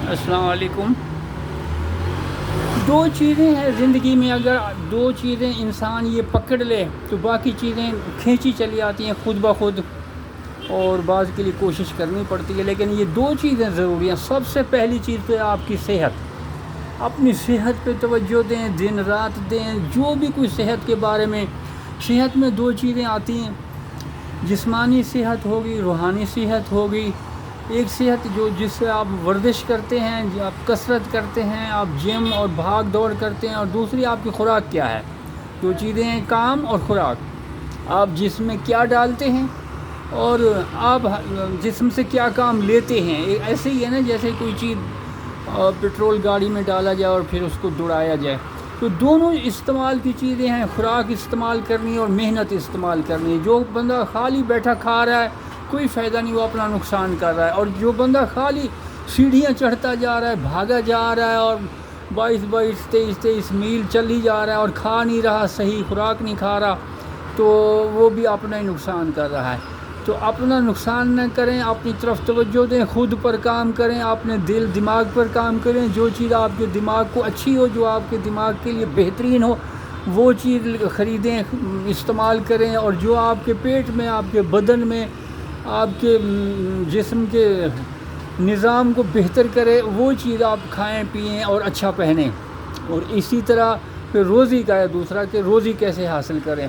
السلام علیکم۔ دو چیزیں ہیں زندگی میں، اگر دو چیزیں انسان یہ پکڑ لے تو باقی چیزیں کھینچی چلی آتی ہیں خود بخود، اور بعض کے لیے کوشش کرنی پڑتی ہے، لیکن یہ دو چیزیں ضروری ہیں۔ سب سے پہلی چیز تو ہے آپ کی صحت۔ اپنی صحت پہ توجہ دیں، دن رات دیں، جو بھی کوئی صحت کے بارے میں۔ صحت میں دو چیزیں آتی ہیں، جسمانی صحت ہوگی، روحانی صحت ہوگی۔ ایک صحت جس سے آپ ورزش کرتے ہیں، آپ کثرت کرتے ہیں، آپ جم اور بھاگ دوڑ کرتے ہیں، اور دوسری آپ کی خوراک کیا ہے۔ دو چیزیں ہیں، کام اور خوراک۔ آپ جسم میں کیا ڈالتے ہیں اور آپ جسم سے کیا کام لیتے ہیں۔ ایسے ہی ہے نا، جیسے کوئی چیز پٹرول گاڑی میں ڈالا جائے اور پھر اس کو دوڑایا جائے، تو دونوں استعمال کی چیزیں ہیں۔ خوراک استعمال کرنی اور محنت استعمال کرنی۔ جو بندہ خالی بیٹھا کھا رہا ہے کوئی فائدہ نہیں، وہ اپنا نقصان کر رہا ہے، اور جو بندہ خالی سیڑھیاں چڑھتا جا رہا ہے، بھاگا جا رہا ہے اور 22 میل چل ہی جا رہا ہے اور کھا نہیں رہا، صحیح خوراک نہیں کھا رہا، تو وہ بھی اپنا ہی نقصان کر رہا ہے۔ تو اپنا نقصان نہ کریں، اپنی طرف توجہ دیں، خود پر کام کریں، اپنے دل دماغ پر کام کریں۔ جو چیز آپ کے دماغ کو اچھی ہو، جو آپ کے دماغ کے لیے بہترین ہو، وہ چیز خریدیں، استعمال کریں، اور جو آپ کے پیٹ میں، آپ کے بدن میں، آپ کے جسم کے نظام کو بہتر کرے، وہ چیز آپ کھائیں پئیں اور اچھا پہنیں۔ اور اسی طرح پھر روزی کا ہے دوسرا، کہ روزی کیسے حاصل کریں۔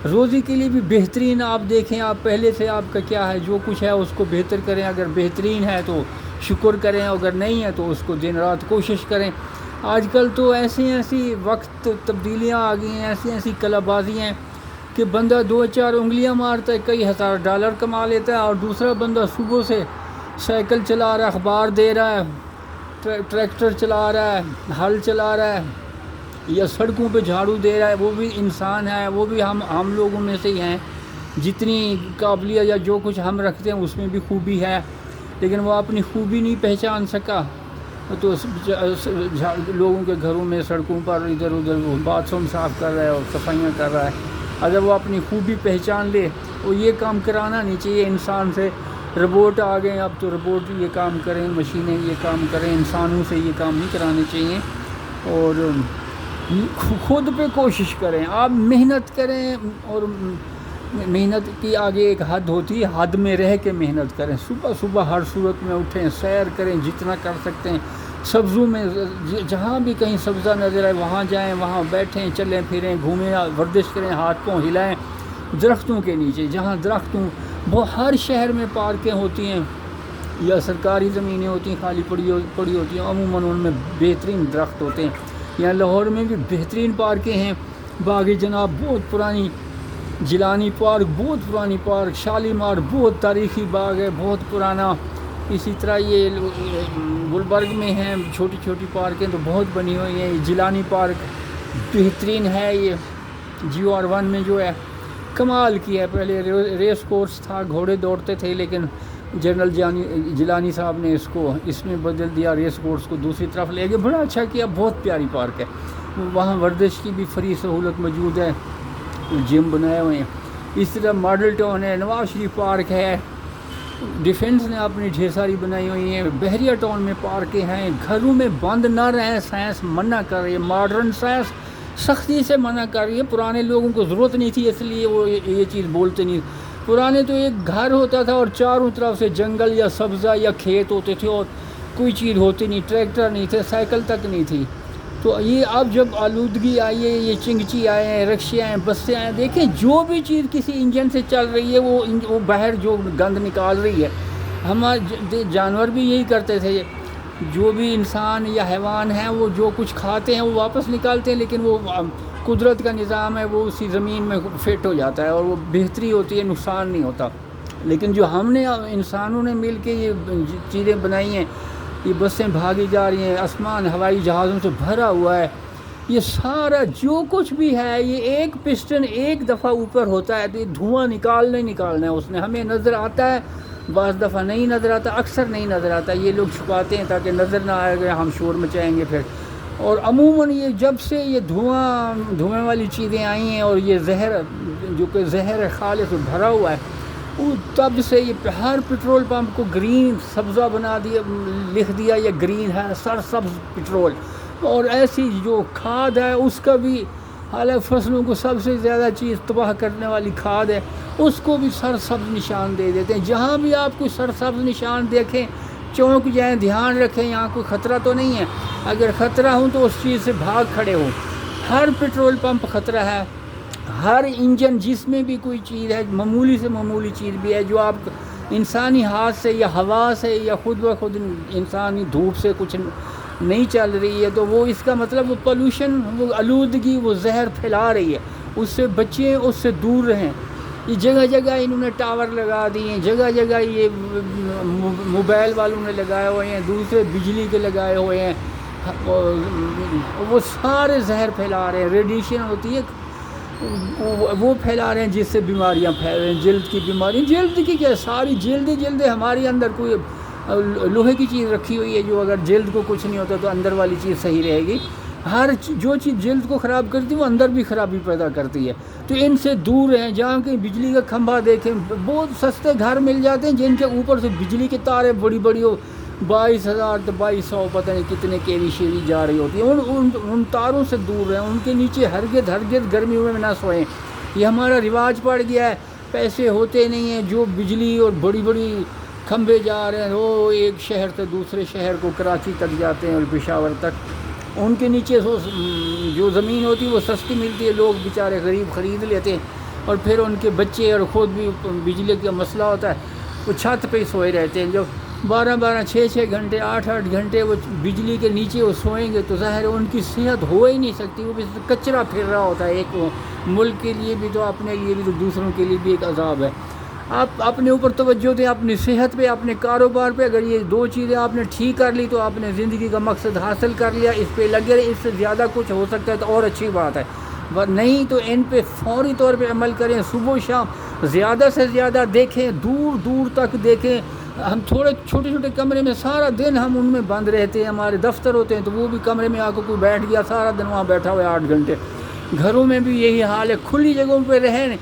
روزی کے لیے بھی بہترین آپ دیکھیں، آپ پہلے سے آپ کا کیا ہے، جو کچھ ہے اس کو بہتر کریں۔ اگر بہترین ہے تو شکر کریں، اگر نہیں ہے تو اس کو دن رات کوشش کریں۔ آج کل تو ایسی وقت تبدیلیاں آ گئی ہیں، ایسی کلا بازیاں ہیں کہ بندہ 2-4 انگلیاں مارتا ہے، کئی ہزار ڈالر کما لیتا ہے، اور دوسرا بندہ صبح سے سائیکل چلا رہا ہے، اخبار دے رہا ہے، ٹریکٹر چلا رہا ہے، ہل چلا رہا ہے، یا سڑکوں پہ جھاڑو دے رہا ہے، وہ بھی انسان ہے، وہ بھی ہم لوگوں میں سے ہی ہیں۔ جتنی قابلیت یا جو کچھ ہم رکھتے ہیں اس میں بھی خوبی ہے، لیکن وہ اپنی خوبی نہیں پہچان سکا، تو لوگوں کے گھروں میں، سڑکوں پر ادھر ادھر باتھ روم صاف کر رہا ہے اور صفائیاں کر رہا ہے۔ اگر وہ اپنی خوبی پہچان لے، وہ یہ کام کرانا نہیں چاہیے انسان سے۔ روبوٹ آ گئے، اب تو روبوٹ یہ کام کریں، مشینیں یہ کام کریں، انسانوں سے یہ کام نہیں کرانے چاہیے۔ اور خود پہ کوشش کریں، آپ محنت کریں، اور محنت کی آگے ایک حد ہوتی ہے، حد میں رہ کے محنت کریں۔ صبح ہر صورت میں اٹھیں، سیر کریں جتنا کر سکتے ہیں، سبزوں میں جہاں بھی کہیں سبزہ نظر آئے وہاں جائیں، وہاں بیٹھیں، چلیں پھریں، گھومیں، ورزش کریں، ہاتھ پاؤں ہلائیں درختوں کے نیچے، جہاں درختوں، وہ ہر شہر میں پارکیں ہوتی ہیں یا سرکاری زمینیں ہوتی ہیں خالی پڑی ہوتی ہیں، عموماً ان میں بہترین درخت ہوتے ہیں۔ یہاں لاہور میں بھی بہترین پارکیں ہیں، باغ جناب بہت پرانی، جیلانی پارک بہت پرانی پارک، شالیمار بہت تاریخی باغ ہے، بہت پرانا۔ اسی طرح یہ گلبرگ میں ہیں چھوٹی چھوٹی پارکیں تو بہت بنی ہوئی ہیں۔ جیلانی پارک بہترین ہے، یہ GR1 میں جو ہے کمال کی ہے۔ پہلے ریس کورس تھا، گھوڑے دوڑتے تھے، لیکن جنرل جیلانی صاحب نے اس میں بدل دیا، ریس کورس کو دوسری طرف لے کے بڑا اچھا کیا، بہت پیاری پارک ہے۔ وہاں ورزش کی بھی فری سہولت موجود ہے، جم بنائے ہوئے ہیں۔ اس طرح ماڈل ٹاؤن ہے، نواز شریف پارک ہے، ڈیفنس نے اپنی ڈھیر ساری بنائی ہوئی ہیں، بحریہ ٹاؤن میں پارکیں ہیں۔ گھروں میں بند نہ رہیں، سائنس منع کر رہی ہے، ماڈرن سائنس سختی سے منع کر رہی ہے۔ پرانے لوگوں کو ضرورت نہیں تھی، اس لیے وہ یہ چیز بولتے نہیں۔ پرانے تو ایک گھر ہوتا تھا اور چاروں طرف سے جنگل یا سبزہ یا کھیت ہوتے تھے، اور کوئی چیز ہوتی نہیں، ٹریکٹر نہیں تھے، سائیکل تک نہیں تھی۔ تو یہ اب جب آلودگی آئی ہے، یہ چنگچی آئے ہیں، رکشے آئے ہیں، بسیں آئے ہیں، دیکھیں جو بھی چیز کسی انجن سے چل رہی ہے وہ باہر جو گند نکال رہی ہے۔ ہمارے جانور بھی یہی کرتے تھے، جو بھی انسان یا حیوان ہیں وہ جو کچھ کھاتے ہیں وہ واپس نکالتے ہیں، لیکن وہ قدرت کا نظام ہے، وہ اسی زمین میں فٹ ہو جاتا ہے اور وہ بہتری ہوتی ہے، نقصان نہیں ہوتا۔ لیکن جو ہم نے انسانوں نے مل کے یہ چیزیں بنائی ہیں، یہ بسیں بھاگی جا رہی ہیں، آسمان ہوائی جہازوں سے بھرا ہوا ہے، یہ سارا جو کچھ بھی ہے یہ ایک پسٹن ایک دفعہ اوپر ہوتا ہے تو یہ دھواں نکالنا ہے اس نے۔ ہمیں نظر آتا ہے، بعض دفعہ نہیں نظر آتا، اکثر نہیں نظر آتا، یہ لوگ چھپاتے ہیں تاکہ نظر نہ آئے گا، ہم شور مچائیں گے پھر۔ اور عموماً یہ جب سے یہ دھوئیں والی چیزیں آئی ہیں اور یہ زہر جو کہ زہر خالص بھرا ہوا ہے، تب سے یہ ہر پٹرول پمپ کو گرین سبزہ بنا دیا، لکھ دیا یہ گرین ہے، سرسبز پٹرول. اور ایسی جو کھاد ہے اس کا بھی، حالانکہ فصلوں کو سب سے زیادہ چیز تباہ کرنے والی کھاد ہے، اس کو بھی سرسبز نشان دے دیتے ہیں. جہاں بھی آپ کوئی سرسبز نشان دیکھیں چونک جائیں، دھیان رکھیں یہاں کوئی خطرہ تو نہیں ہے. اگر خطرہ ہوں تو اس چیز سے بھاگ کھڑے ہوں. ہر پٹرول پمپ خطرہ ہے، ہر انجن جس میں بھی کوئی چیز ہے، معمولی سے معمولی چیز بھی ہے جو آپ انسانی ہاتھ سے یا ہوا سے یا خود بخود انسانی دھوپ سے کچھ نہیں چل رہی ہے، تو وہ اس کا مطلب وہ پولوشن، وہ آلودگی، وہ زہر پھیلا رہی ہے. اس سے بچیں، اس سے دور رہیں. یہ جگہ جگہ انہوں نے ٹاور لگا دیے ہیں، جگہ جگہ یہ موبائل والوں نے لگائے ہوئے ہیں، دوسرے بجلی کے لگائے ہوئے ہیں. وہ سارے زہر پھیلا رہے ہیں. ریڈیشن ہوتی ہے وہ پھیلا رہے ہیں جس سے بیماریاں پھیل رہی ہیں. جلد کی بیماری، جلد کی کیا، ساری جلد ہمارے اندر کوئی لوہے کی چیز رکھی ہوئی ہے جو اگر جلد کو کچھ نہیں ہوتا تو اندر والی چیز صحیح رہے گی. جو چیز جلد کو خراب کرتی ہے وہ اندر بھی خرابی پیدا کرتی ہے. تو ان سے دور ہیں. جہاں کہیں بجلی کا کھمبا دیکھیں، بہت سستے گھر مل جاتے ہیں جن کے اوپر سے بجلی کی تاریں بڑی بڑی ہو، 22,000 تو 2200 پتہ نہیں کتنے کیوی شیوی جا رہی ہوتی ہیں. ان تاروں سے دور رہیں. ان کے نیچے ہرگز گرمیوں میں نہ سوئیں. یہ ہمارا رواج پڑ گیا ہے. پیسے ہوتے نہیں ہیں، جو بجلی اور بڑی بڑی کھمبے جا رہے ہیں، وہ ایک شہر سے دوسرے شہر کو، کراچی تک جاتے ہیں اور پشاور تک. ان کے نیچے جو زمین ہوتی ہے وہ سستی ملتی ہے، لوگ بیچارے غریب خرید لیتے ہیں. اور پھر ان کے بچے اور خود بھی بجلی کا مسئلہ ہوتا ہے، وہ چھت پہ ہی سوئے رہتے ہیں. جو 12 6 گھنٹے 8 گھنٹے وہ بجلی کے نیچے وہ سوئیں گے تو ظاہر ہے ان کی صحت ہو ہی نہیں سکتی. وہ بھی کچرا پھر رہا ہوتا ہے. ایک ملک کے لیے بھی تو، اپنے لیے بھی تو، دوسروں کے لیے بھی ایک عذاب ہے. آپ اپنے اوپر توجہ دیں، اپنی صحت پہ، اپنے کاروبار پہ. اگر یہ 2 چیزیں آپ نے ٹھیک کر لی تو آپ نے زندگی کا مقصد حاصل کر لیا. اس پہ لگے رہے. اس سے زیادہ کچھ ہو سکتا ہے تو اور اچھی بات ہے، نہیں تو ان پہ فوری طور پہ عمل کریں. صبح و شام زیادہ سے زیادہ دیکھیں، دور دور تک دیکھیں. ہم تھوڑے چھوٹے کمرے میں سارا دن ہم ان میں بند رہتے ہیں. ہمارے دفتر ہوتے ہیں تو وہ بھی کمرے میں آ کے کوئی بیٹھ گیا، سارا دن وہاں بیٹھا ہوا ہے 8 گھنٹے. گھروں میں بھی یہی حال ہے. کھلی جگہوں پہ رہیں.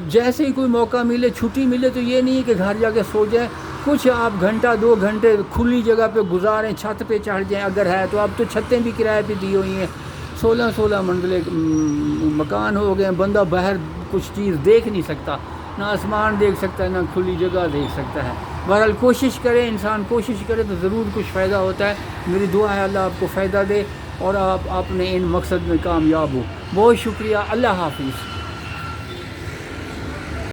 جیسے ہی کوئی موقع ملے، چھٹی ملے تو یہ نہیں ہے کہ گھر جا کے سو جائیں. کچھ آپ گھنٹہ 2 گھنٹے کھلی جگہ پہ گزاریں، چھت پہ چڑھ جائیں اگر ہے تو. اب تو چھتیں بھی کرائے پہ دی ہوئی ہیں. 16 منزلے مکان ہو گئے. بندہ باہر کچھ چیز دیکھ نہیں سکتا، نہ آسمان دیکھ سکتا ہے، نہ کھلی جگہ دیکھ سکتا ہے. بہرحال کوشش کریں، انسان کوشش کرے تو ضرور کچھ فائدہ ہوتا ہے. میری دعا ہے اللہ آپ کو فائدہ دے اور آپ اپنے ان مقصد میں کامیاب ہو. بہت شکریہ. اللہ حافظ.